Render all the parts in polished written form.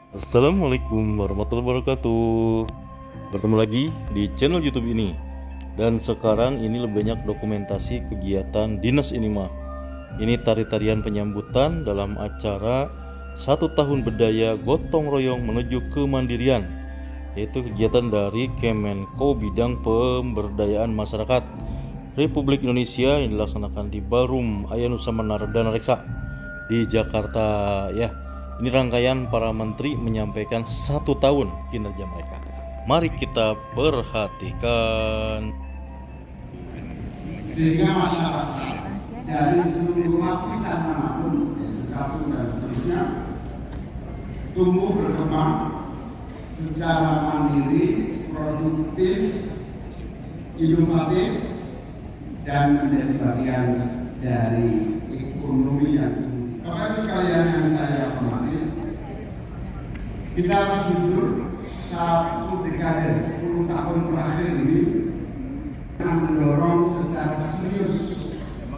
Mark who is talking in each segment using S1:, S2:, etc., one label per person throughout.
S1: Assalamualaikum warahmatullahi wabarakatuh. Bertemu lagi di channel YouTube ini. Dan sekarang ini lebih banyak dokumentasi kegiatan dinas ini mah. Ini tari-tarian penyambutan dalam acara 1 tahun berdaya gotong royong menuju kemandirian, yaitu kegiatan dari Kemenko Bidang Pemberdayaan Masyarakat Republik Indonesia yang dilaksanakan di Ballroom Ayanusa Menara Dana Reksa di Jakarta ya. Ini rangkaian para menteri menyampaikan 1 tahun kinerja mereka. Mari kita perhatikan.
S2: Sehingga masyarakat dari seluruh lapisan manapun, S1 dan seterusnya, tumbuh berkembang secara mandiri, produktif, inovatif, dan menjadi bagian dari ekonomi yang tumbuh. Bapak Ibu sekalian yang saya hormati, kita harus jujur, 1 dekade 10 tahun terakhir ini mendorong secara serius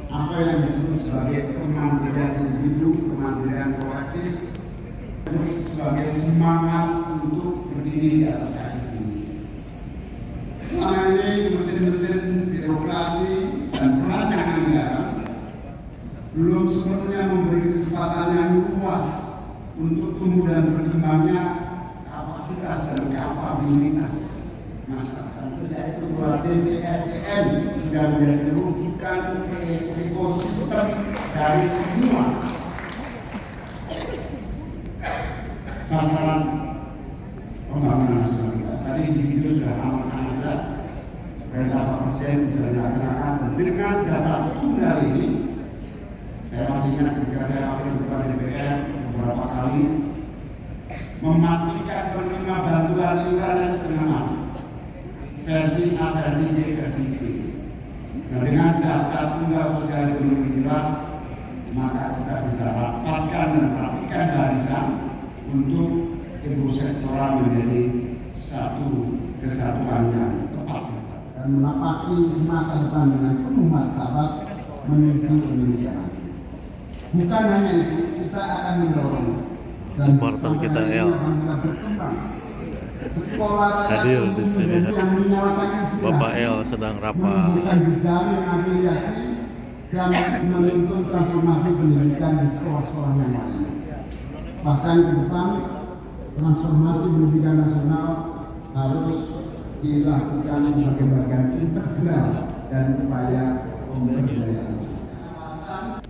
S2: apa yang disebut sebagai kemandirian individu, kemandirian kolektif, sebagai semangat untuk berdiri di atas kaki sendiri. Selama ini mesin-mesin birokrasi dan perancang anggaran belum sepenuhnya memberi kesempatan yang luas untuk tumbuh dan berkembangnya kapasitas dan kapabilitas masyarakat. Sejak itu pula DTSDM sudah menjadi rujukan ekosistem dari semua sasaran pembangunan nasional kita. Tadi di video sudah amat sangat jelas, perintah Pak Presiden bisa dilaksanakan dengan data tunggal ini. Saya masih ingat ketika saya wakil ketua DPR beberapa kali memastikan penerima bantuan iuran setengah mati, versi A, versi B, versi C. Nah, dengan daftar tunggal sosial ekonomi inilah maka kita bisa rapatkan dan rapikan barisan untuk ibu sektoral menjadi satu kesatuan yang tepat dan menapaki masa depan dengan penuh martabat menuju Indonesia. Bukan hanya itu, kita akan mendorong dan
S1: Portal kita L
S2: berkembang sekolah
S1: hadir di sini.
S2: yang menyalakan inspirasi,
S1: Bapak L sedang rapat.
S2: menumbuhkan jejaring afiliasi dan menuntun transformasi pendidikan di sekolah-sekolah yang lain. Bahkan ke depan transformasi pendidikan nasional harus dilakukan sebagai bagian integral dan upaya pemberdayaan.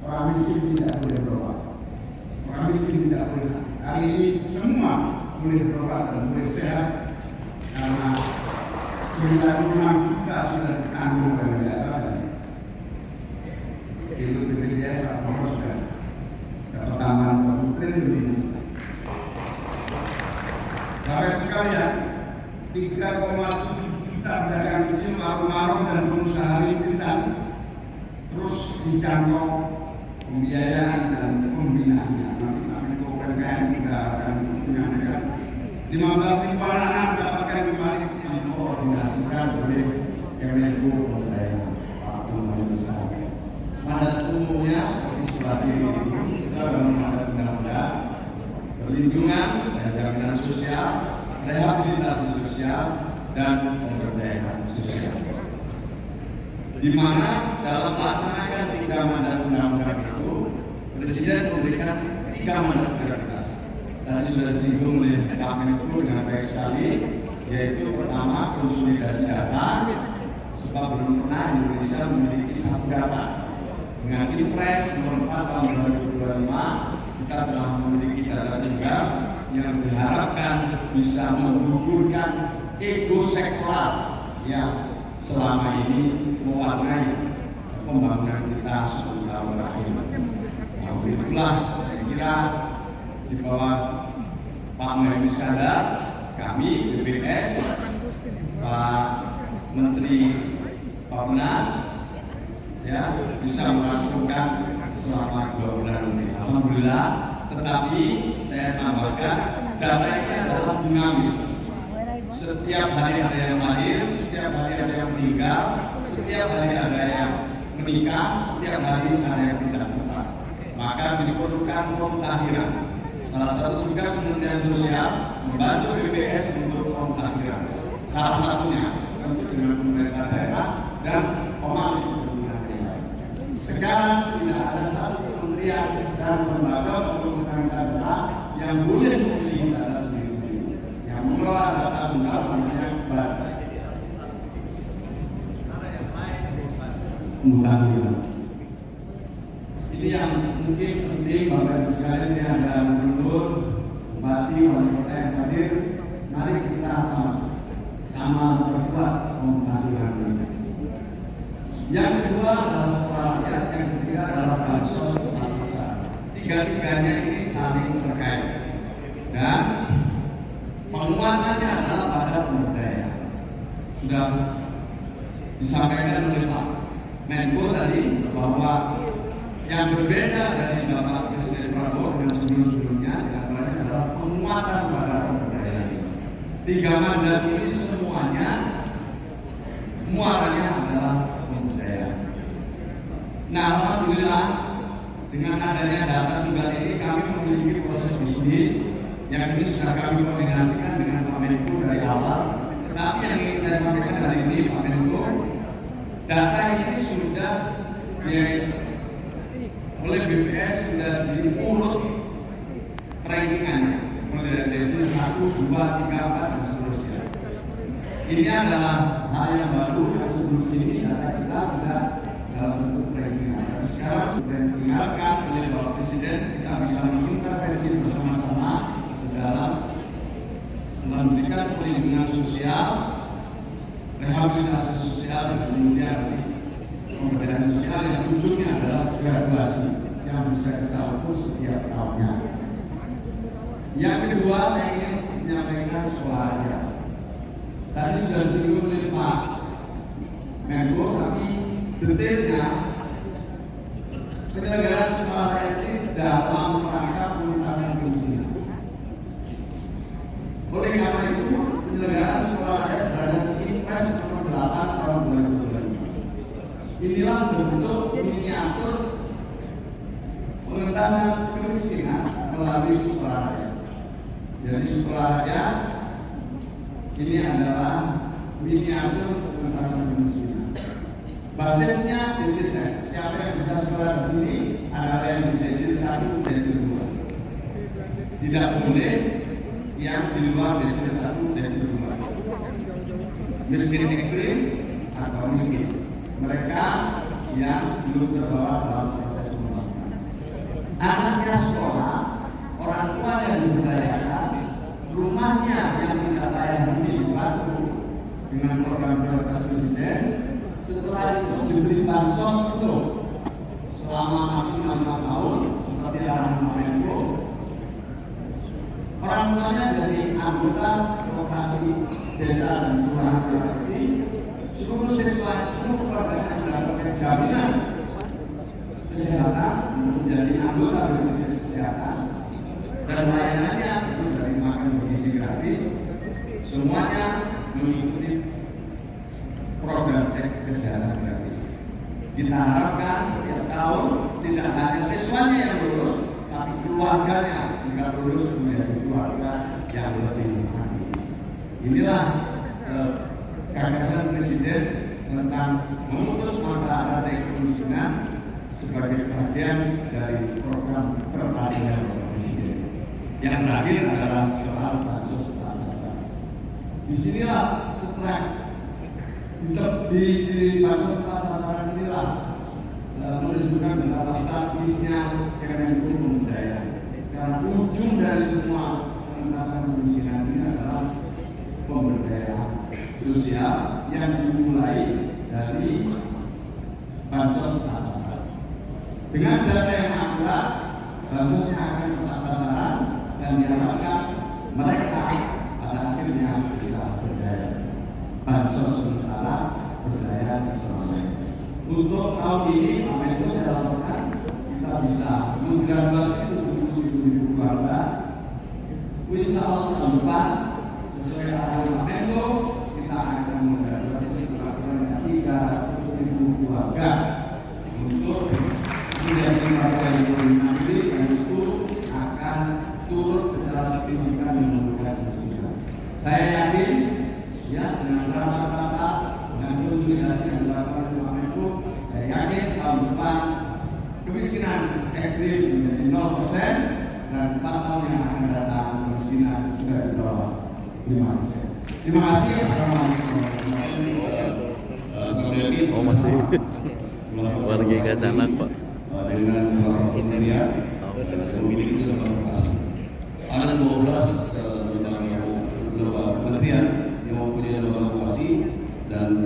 S2: Orang miskin tidak boleh berobat, orang miskin tidak boleh sakit. Hari ini semua boleh berobat dan boleh sehat karena 96 juta sudah ditanggung oleh negara dan itu BPJS Pak sudah dapat tambahan 20 triliun ini. Bapak sekalian, 3,7 juta pedagang kecil, warung-warung dan pengusaha rintisan terus dijangkau pembiayaan dan pembinaannya. Nanti Menko UMKM kita akan menyampaikan 15.000 anak mendapatkan kembali dikoordinasikan oleh Kemenko Pemberdayaan Waktu Indonesia. Mandat umumnya seperti sebelah kiri itu kita dalam mandat undang-undang perlindungan dan jaminan sosial, rehabilitasi sosial, dan pemberdayaan sosial. Di mana dalam melaksanakan 3 mandat undang-undang itu, Presiden memberikan 3 mandat prioritas. Tadi sudah disinggung oleh Pak Menko dengan baik sekali, yaitu pertama konsolidasi data, sebab belum pernah Indonesia memiliki satu data. Dengan Impres nomor 4 tahun 2025, kita telah memiliki data tunggal yang diharapkan bisa menggugurkan ego sektoral yang selama ini mewarnai pembangunan kita 10 tahun terakhir. Nah, itulah saya kira di bawah Pak Muhaimin Iskandar, kami BPS, Pak Menteri Pemnas, ya bisa melakukan selama 2 bulan ini. Alhamdulillah. Tetapi saya tambahkan data ini adalah dinamis. Setiap hari ada yang lahir, setiap hari ada yang meninggal, setiap hari ada yang menikah, setiap hari ada yang tidak tepat. Maka diperlukan pemutahiran. Salah satu tugas Kementerian Sosial membantu BPS untuk pemutahiran. Salah satunya tentu dengan pemerintah daerah dan pemangku kepentingan daerah. Sekarang tidak ada satu kementerian dan lembaga maupun pemerintah daerah yang boleh memilih data sendiri-sendiri. Yang mengelola data tunggal namanya badan pemutahiran. Ini yang mungkin penting Bapak Ibu sekalian, ini ada gubernur, bupati, wali kota yang hadir. Mari kita sama berbuat pemutahiran ini. Yang kedua adalah sekolah rakyat, yang ketiga adalah bansos tepat sasaran. Tiga-tiganya ini saling terkait dan penguatannya adalah pada pemberdayaan. Sudah disampaikan oleh Pak Menko tadi bahwa yang berbeda dari Bapak Presiden Prabowo dengan sebelum-sebelumnya diantaranya adalah penguatan pada pemberdayaan. Tiga mandat ini semuanya muaranya adalah pemberdayaan. Nah, alhamdulillah dengan adanya data tunggal ini kami memiliki proses bisnis yang ini sudah kami koordinasikan dengan Pak Menko dari awal. Tetapi yang ingin saya sampaikan hari ini Pak Menko, data ini sudah oleh BPS sudah diurut rankingannya mulai dari 1, 2, 3, 4 dan seterusnya. Ini adalah hal yang baru yang sebelum ini data kita tidak dalam bentuk rankingan. Sekarang sudah ditinggalkan oleh Bapak Presiden, kita bisa mengintervensi bersama-sama dalam memberikan perlindungan sosial, rehabilitasi sosial, dan kemudian pemberdayaan sosial yang ujungnya adalah graduasi yang bisa kita ukur setiap tahunnya. Yang kedua, saya ingin menyampaikan sekolah rakyat. Tadi sudah disinggung oleh Pak Menko, tapi detailnya penyelenggaraan sekolah rakyat ini dalam rangka penuntasan kemiskinan. Oleh karena itu, penyelenggaraan sekolah rakyat berada di Impres nomor 8 tahun 2025. Inilah bentuk miniatur pengentasan kemiskinan melalui sekolah rakyat. Jadi sekolah rakyat ini adalah miniatur pengentasan kemiskinan. Basisnya di desa. Siapa yang bisa sekolah di sini adalah yang di desa 1, desa 2. Tidak boleh yang di luar desa 1, desa 2. Miskin ekstrim atau miskin. Mereka yang belum terbawa dalam proses pembangunan. Anaknya sekolah, orang tua yang diberdayakan, rumahnya yang tidak layak huni dibantu dengan program prioritas Presiden. Setelah itu diberi bansos itu selama maksimal 5 tahun seperti arahan Pak Menko. Orang tuanya jadi anggota koperasi desa dan kelurahan RT. Seluruh siswa, seluruh keluarga yang mendapatkan jaminan kesehatan menjadi anggota BPJS Kesehatan dan layanannya itu dari makan bergizi gratis, semuanya mengikuti program kesehatan gratis. Kita harapkan setiap tahun tidak hanya siswanya yang lulus, tapi keluarganya juga lulus menjadi keluarga yang lebih mandiri. Inilah gagasan Presiden tentang memutus mata rantai kemiskinan sebagai bagian dari program pertanian Bapak Presiden. Yang terakhir adalah soal bansos tepat sasaran. Disinilah setelah di bansos tepat sasaran inilah menunjukkan betapa strategisnya Kementerian Pemberdayaan. Karena ujung dari semua pengentasan kemiskinan ini adalah pemberdayaan sosial yang dimulai dari bansos tepat sasaran. Dengan data yang akurat, bansosnya akan tepat sasaran dan diharapkan mereka pada akhirnya bisa berdaya. Bansos sementara berdaya selamanya. Untuk tahun ini, Pak Menko saya laporkan kita bisa menggraduasi 77.000 keluarga. Insya Allah tahun depan sesuai arahan Pak Menko kita akan menggraduasi sekitar 300.000 keluarga untuk menjadi keluarga yang mandiri dan itu akan turun dan 4 tahun yang akan datang kemiskinan sudah di bawah 5%. Terima kasih. Assalamualaikum warahmatullahi wabarakatuh.
S1: Oh masih warga Kacanak Pak.
S3: Dengan beberapa kementerian yang memiliki lembaga vokasi. Ada 12 lembaga kementerian yang mempunyai lembaga vokasi dan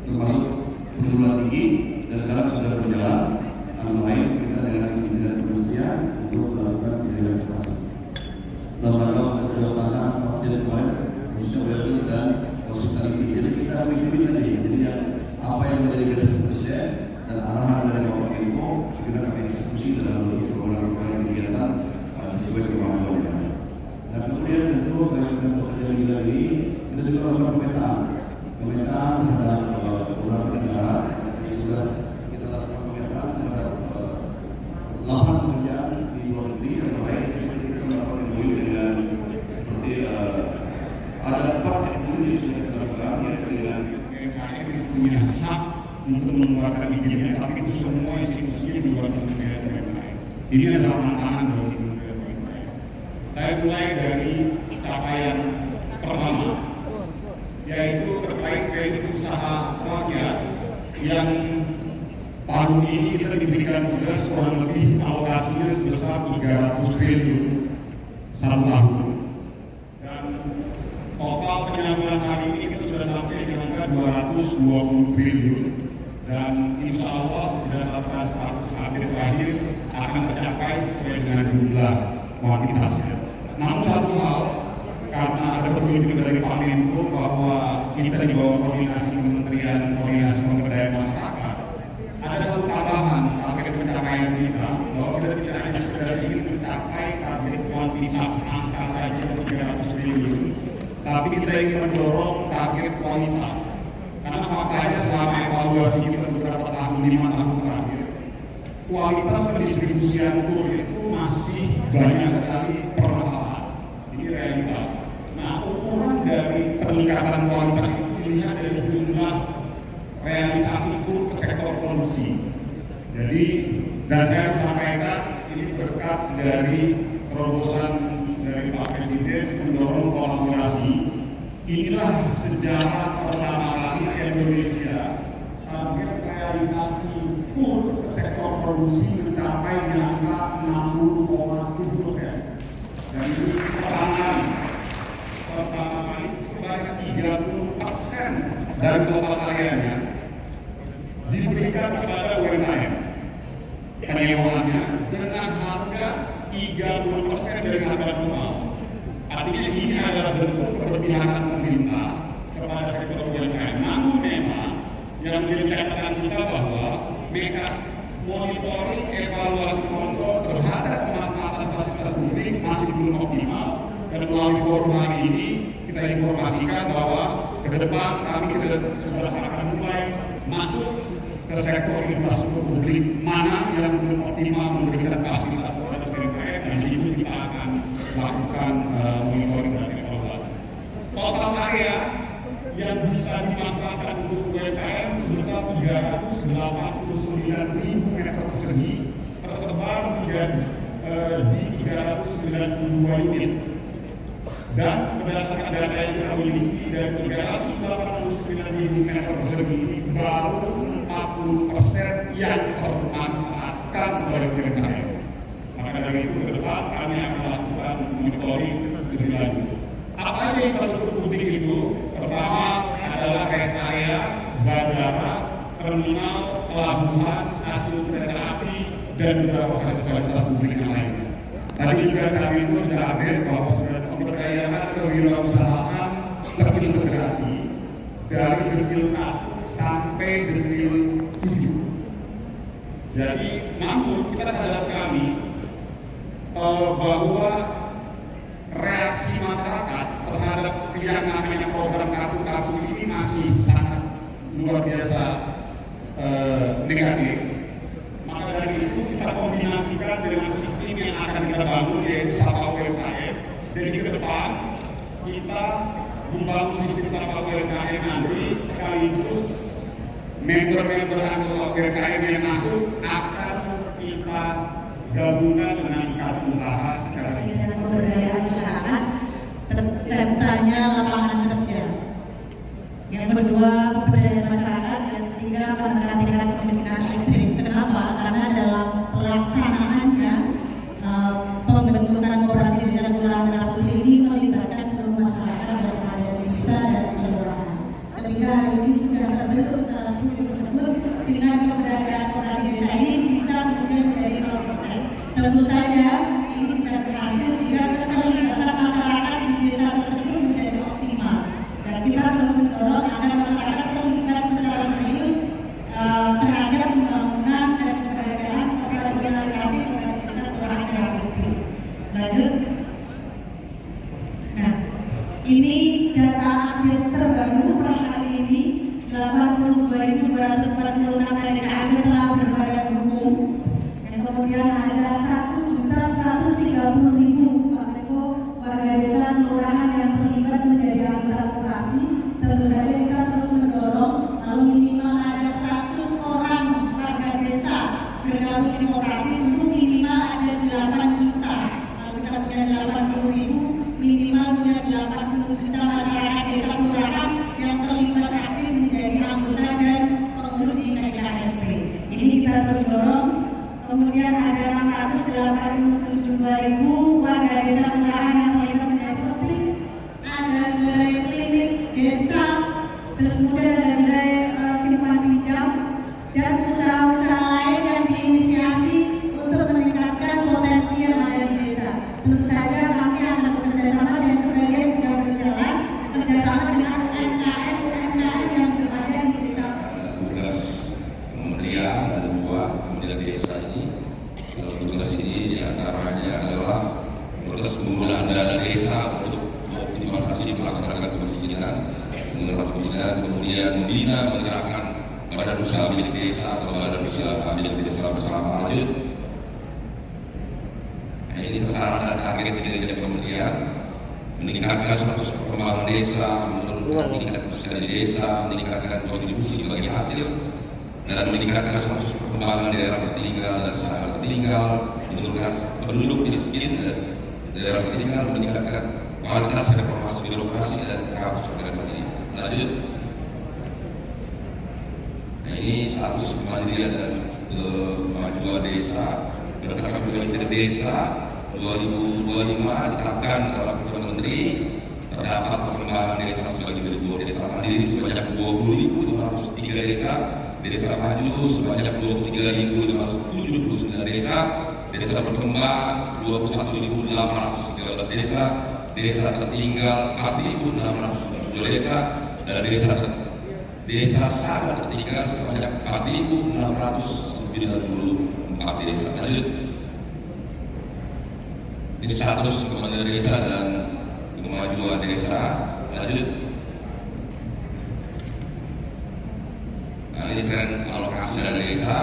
S3: termasuk perguruan tinggi, dan sekarang sudah berjalan antara lain kita dengan Kementerian Perindustrian untuk melakukan pendidikan vokasi. Lembaga kedokteran vaksin kemarin khususnya WLT dan hospitality. Jadi kita win-win aja. Jadi yang apa yang menjadi garis presiden dan arahan dari Bapak Menko segera kami eksekusi dalam bentuk program-program kegiatan sesuai kemampuan yang ada. Dan kemudian tentu dengan pekerjaan kita ini kita juga melakukan pemetaan terhadap beberapa negara yang sudah kita lakukan pemetaan terhadap lapangan pekerjaan di luar negeri dan lain seperti kita melakukan MOU dengan seperti ada 4 MOU yang sudah kita lakukan yaitu dengan
S2: UMKM yang punya hak untuk mengeluarkan izinnya, tapi itu semua institusinya di luar Kementerian UMKM. Ini adalah tantangan bagi Kementerian UMKM. Saya mulai dari capaian pertama, yaitu terkait kredit usaha rakyat yang tahun ini kita diberikan tugas kurang lebih alokasinya sebesar 300 triliun 1 tahun. Dan total penyaluran hari ini kita sudah sampai di angka 220 triliun. Dan insya Allah berdasarkan status update terakhir akan tercapai sesuai dengan jumlah kuantitasnya. Namun satu hal, karena ada petunjuk dari Pak Menko bahwa kita di bawah koordinasi Kementerian Koordinasi Pemberdayaan Masyarakat, ada satu tambahan target pencapaian kita bahwa kita tidak hanya sekedar ingin mencapai target kuantitas angka saja 300 triliun, tapi kita ingin mendorong target kualitas. Karena faktanya selama evaluasi kita beberapa tahun, 5 tahun terakhir, kualitas pendistribusian kur itu masih banyak sekali permasalahan. Ini realitas. Nah, ukuran dari peningkatan kualitas itu dilihat dari jumlah realisasi kur ke sektor produksi. Jadi, dan saya sampaikan ini berkat dari terobosan dari Pak Presiden mendorong kolaborasi. Inilah sejarah pertama kali Indonesia target realisasi kur ke sektor produksi mencapai di angka 60,7%. Dan ini pertama kali sebanyak 30% dari total karyanya diberikan kepada UMKM. Penyewaannya dengan harga 30% dari harga normal. Artinya ini adalah bentuk keberpihakan pemerintah kepada sektor UMKM. Namun memang yang menjadi catatan kita bahwa monitoring, evaluasi, kontrol terhadap pemanfaatan fasilitas publik masih belum optimal. Dan melalui forum hari ini kita informasikan bahwa ke depan kami sudah akan mulai masuk ke sektor infrastruktur publik mana yang belum optimal memberikan fasilitas kepada UMKM, dan di situ kita akan lakukan monitoring dan evaluasi. Total area yang bisa dimanfaatkan untuk UMKM sebesar 389.000 meter persegi tersebar di 392 unit. Dan berdasarkan data yang kita miliki dari 389.000 meter persegi baru 40% yang termanfaatkan oleh UMKM. Maka dari itu ke depan kami akan lakukan monitoring lebih lanjut. Apa aja infrastruktur publik itu? Pertama adalah rest area, bandara, terminal, pelabuhan, stasiun kereta api, dan beberapa fasilitas publik yang lain. Tadi juga kami itu sudah update bahwa sudah pemberdayaan kewirausahaan terintegrasi dari desil 1 sampai desil 7. Jadi, namun kita sadar sekali bahwa reaksi masyarakat terhadap yang namanya program kartu ini masih sangat luar biasa negatif. Maka dari itu kita kombinasikan dengan sistem yang akan kita bangun, yaitu Sapa UMKM. Jadi ke depan kita membangun sistem Sapa UMKM nanti sekaligus member-member anggota UMKM yang masuk akan kita gabungan dengan ikat usaha secara
S4: dan pemberdayaan masyarakat, terciptanya lapangan kerja. Yang kedua, pemberdayaan masyarakat. Yang ketiga, menekan tingkat kemiskinan ekstrim. Kenapa? Karena dalam pelaksanaannya pembentukan koperasi desa kelurahan Merah Putih ini melibatkan seluruh masyarakat yang ada di desa dan kelurahan. Ketika hari ini sudah terbentuk secara struktur tersebut, dengan keberadaan koperasi desa ini bisa kemudian menjadi 0%. Tentu saja ini bisa berhasil jika keterlibatan masyarakat di desa tersebut menjadi optimal. Dan kita terus mendorong agar masyarakat terlibat secara serius terhadap pembangunan dan keberadaan operasionalisasi koperasi desa kelurahan Merah Putih. Lanjut. Nah, ini data update terbaru per hari ini, 82.246 KDKAD telah berbadan hukum, dan kemudian ada 1.130.000 Pak Menko warga desa kelurahan yang terlibat menjadi anggota koperasi. Tentu saja kita terus mendorong kalau minimal ada 100 orang warga desa bergabung di koperasi, untuk minimal ada 8 juta. Kalau kita punya 80.000, minimal punya 80 juta masyarakat desa kelurahan yang terlibat aktif menjadi anggota dan pengurus di KDKMP. Ini kita terus dorong. Kemudian ada 687.000 warga desa kelurahan yang terlibat menjadi publik. Ada gerai klinik desa, terus kemudian ada gerai simpan pinjam dan usaha-usaha lain yang diinisiasi untuk meningkatkan potensi yang ada di desa. Tentu saja kami akan bekerjasama dan sebagian sudah berjalan kerjasama dengan UMKM yang berada di desa.
S5: Tugas kementerian ada 2 kementerian desa ini. Tugas ini diantaranya adalah proses penggunaan dana desa untuk optimalisasi pelaksanaan kemiskinan, kemudian membina menggerakkan badan usaha milik desa atau badan usaha milik desa bersama lanjut. Nah, ini sasaran dan target dari kementerian meningkatkan status perkembangan desa, menurunkan tingkat kemiskinan di desa, meningkatkan kontribusi bagi hasil, dan meningkatkan status perkembangan daerah tertinggal dan sangat tertinggal, menurunkan penduduk miskin dan daerah tertinggal, meningkatkan kualitas reformasi birokrasi dan kampus organisasi. Lanjut. Nah, ini status kemandirian dan kemajuan desa berdasarkan Program Desa 2025 ditetapkan oleh Perdana Menteri. Terdapat perkembangan desa sebagai berikut: desa mandiri sebanyak 20.503 desa, desa maju sebanyak 23.579 desa, desa berkembang 21.813 desa, desa tertinggal 4.670 desa, dan desa sangat tertinggal sebanyak 4.694 desa. Lanjut. Ini status kemandirian desa dan kemajuan desa. Lanjut. Nah, ini tren alokasi dana desa.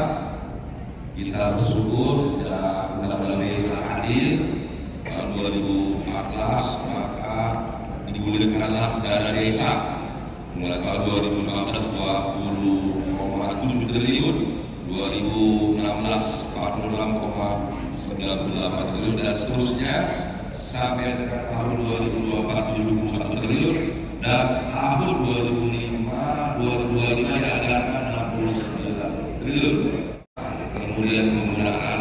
S5: Kita bersyukur sejak undang-undang desa hadir tahun 2014, maka digulirkanlah dana desa mulai tahun 2015 20,7 triliun, 2016 46,98 triliun, dan seterusnya sampai dengan tahun 2024 71 triliun, dan tahun 2025 dianggarkan 69 triliun. Kemudian penggunaan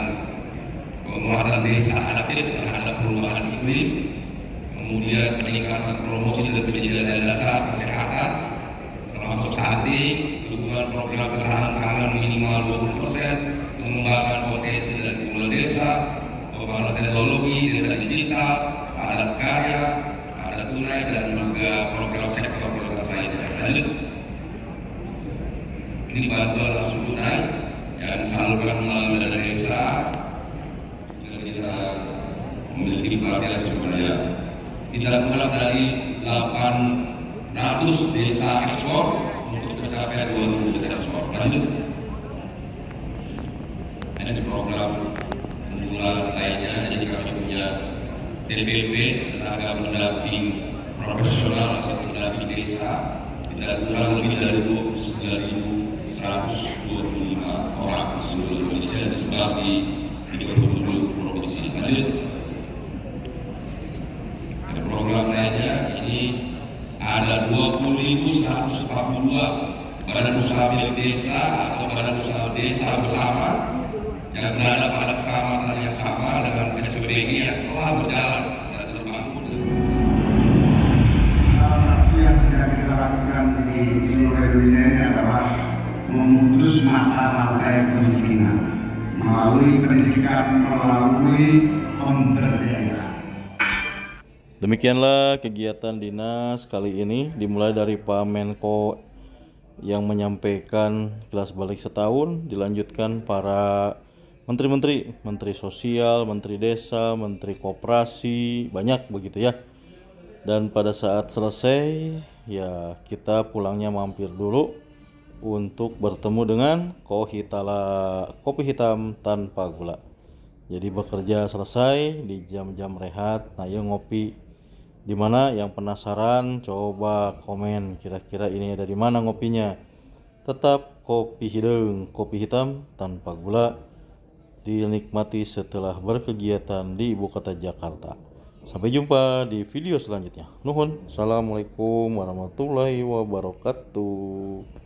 S5: penguatan desa adaptif terhadap perubahan iklim, kemudian peningkatan promosi dan pendidikan dasar kesehatan, termasuk stunting, dukungan program ketahanan pangan minimal 20%, pengembangan potensi dan keunggulan desa, pembangunan teknologi, desa digital, padat karya, padat tunai, dan juga program sektor prioritas lainnya. Lanjut. Ini bantuan langsung tunai yang disalurkan melalui dana desa yang bisa memiliki pelatihan sebenarnya. Kita mulai dari 800 desa ekspor untuk mencapai 2000 desa ekspor. Lanjut. Ini program unggulan lainnya, jadi kami punya TPP, tenaga pendamping profesional atau pendamping desa, tidak kurang lebih dari 29.125 orang di seluruh Indonesia, sebagai di 27 provinsi. Lanjut. Ada program lainnya, ini ada 20.142 badan usaha milik desa atau badan usaha desa bersama yang berada pada kecamatan yang sama dengan SPBG yang telah berjalan dan terbangun.
S2: Salah satu yang sedang kita lakukan di seluruh Indonesia ini adalah memutus mata rantai kemiskinan melalui pendidikan, melalui pemberdayaan.
S1: Demikianlah kegiatan dinas kali ini, dimulai dari Pak Menko yang menyampaikan kelas balik setahun, dilanjutkan para menteri-menteri, menteri sosial, menteri desa, menteri koperasi, banyak begitu ya. Dan pada saat selesai ya kita pulangnya mampir dulu untuk bertemu dengan kopi hitam tanpa gula. Jadi bekerja selesai di jam-jam rehat, nah ya ngopi. Dimana yang penasaran coba komen kira-kira ini ada di mana ngopinya. Tetap kopi hidung, kopi hitam tanpa gula, dinikmati setelah berkegiatan di ibu kota Jakarta. Sampai jumpa di video selanjutnya. Nuhun. Assalamualaikum warahmatullahi wabarakatuh.